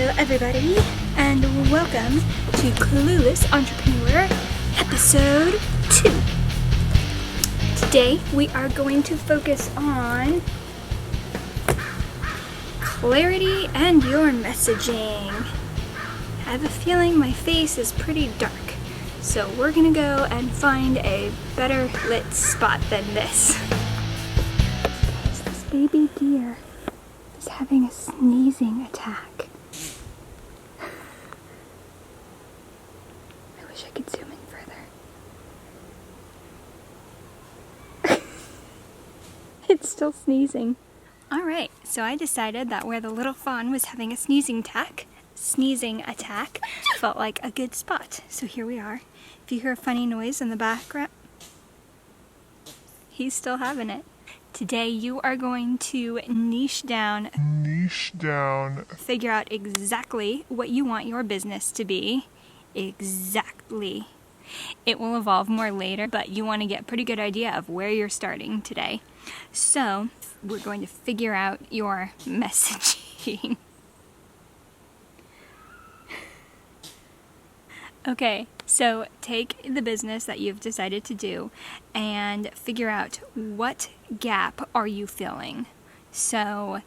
Hello everybody, and welcome to Clueless Entrepreneur Episode 2. Today we are going to focus on clarity and your messaging. I have a feeling my face is pretty dark, so we're gonna go and find a better lit spot than this. This baby deer is having a sneezing attack. I wish I could zoom in further. It's still sneezing. Alright, so I decided that where the little fawn was having a sneezing attack felt like a good spot. So here we are. If you hear a funny noise in the background, he's still having it. Today you are going to niche down, figure out exactly what you want your business to be. Exactly. It will evolve more later, but you want to get a pretty good idea of where you're starting today. So we're going to figure out your messaging. Okay, so take the business that you've decided to do and figure out what gap are you filling. So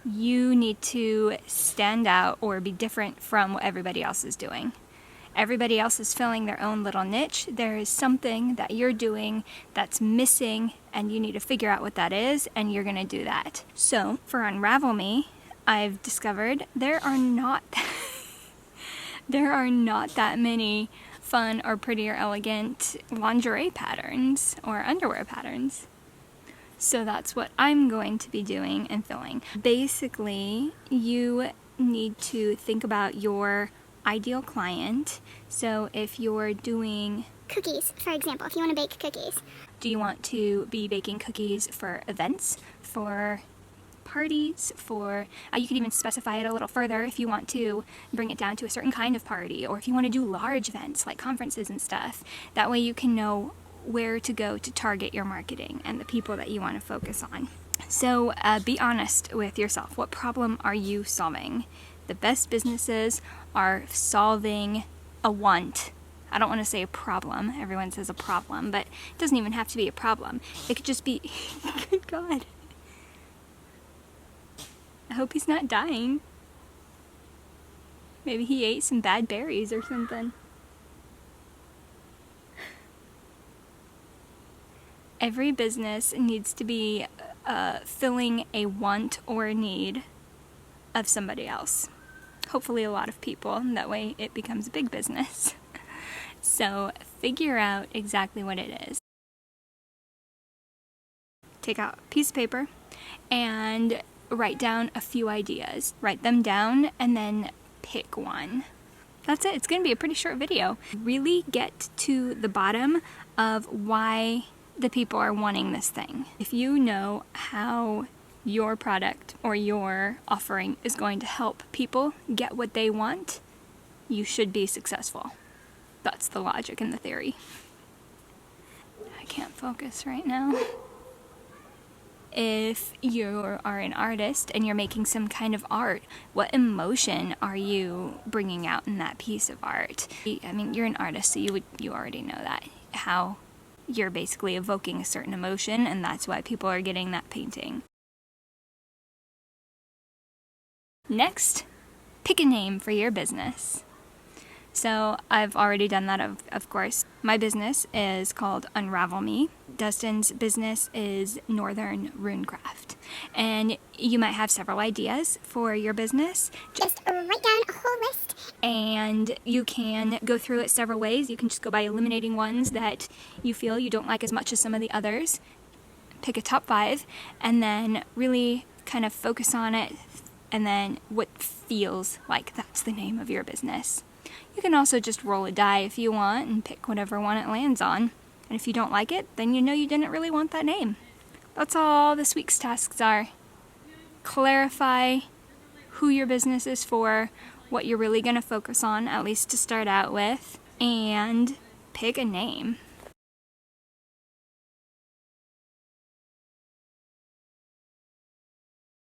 you need to stand out or be different from what everybody else is doing. Everybody else is filling their own little niche. There is something that you're doing that's missing and you need to figure out what that is, and you're gonna do that. So for Unravel Me, I've discovered there are not that many fun or pretty or elegant lingerie patterns or underwear patterns. So that's what I'm going to be doing and filling. Basically, you need to think about your ideal client. So if you're doing cookies, for example, if you want to bake cookies. Do you want to be baking cookies for events, for parties, for you can even specify it a little further if you want to bring it down to a certain kind of party, or if you want to do large events like conferences and stuff. That way you can know where to go to target your marketing and the people that you want to focus on. So be honest with yourself. What problem are you solving? The best businesses are solving a want. I don't want to say a problem. Everyone says a problem, but it doesn't even have to be a problem. It could just be, good God. I hope he's not dying. Maybe he ate some bad berries or something. Every business needs to be filling a want or a need of somebody else. Hopefully a lot of people, and that way it becomes a big business. So figure out exactly what it is. Take out a piece of paper and write down a few ideas. Write them down and then pick one. That's it. It's going to be a pretty short video. Really get to the bottom of why the people are wanting this thing. If you know how your product or your offering is going to help people get what they want, you should be successful. That's the logic and the theory. I can't focus right now. If you are an artist and you're making some kind of art, what emotion are you bringing out in that piece of art? I mean, you're an artist, so you already know that. How you're basically evoking a certain emotion, and that's why people are getting that painting. Next, pick a name for your business. So I've already done that, of course. My business is called Unravel Me. Dustin's business is Northern Runecraft. And you might have several ideas for your business. Just write down a whole list. And you can go through it several ways. You can just go by eliminating ones that you feel you don't like as much as some of the others. Pick a top 5 and then really kind of focus on it, and then what feels like that's the name of your business. You can also just roll a die if you want and pick whatever one it lands on. And if you don't like it, then you know you didn't really want that name. That's all this week's tasks are. Clarify who your business is for, what you're really going to focus on, at least to start out with, and pick a name.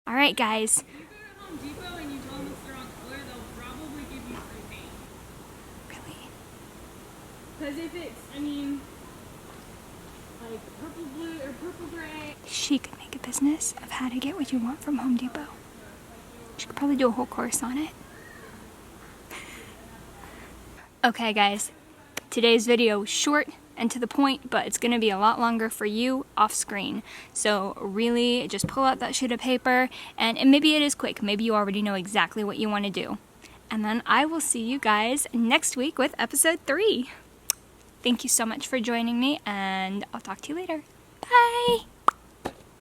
Alright guys, Because if it's, I mean, like purple blue or purple gray. She could make a business of how to get what you want from Home Depot. She could probably do a whole course on it. Okay guys, today's video was short and to the point, but it's gonna be a lot longer for you off screen. So really just pull out that sheet of paper and maybe it is quick. Maybe you already know exactly what you want to do. And then I will see you guys next week with episode 3. Thank you so much for joining me and I'll talk to you later. Bye!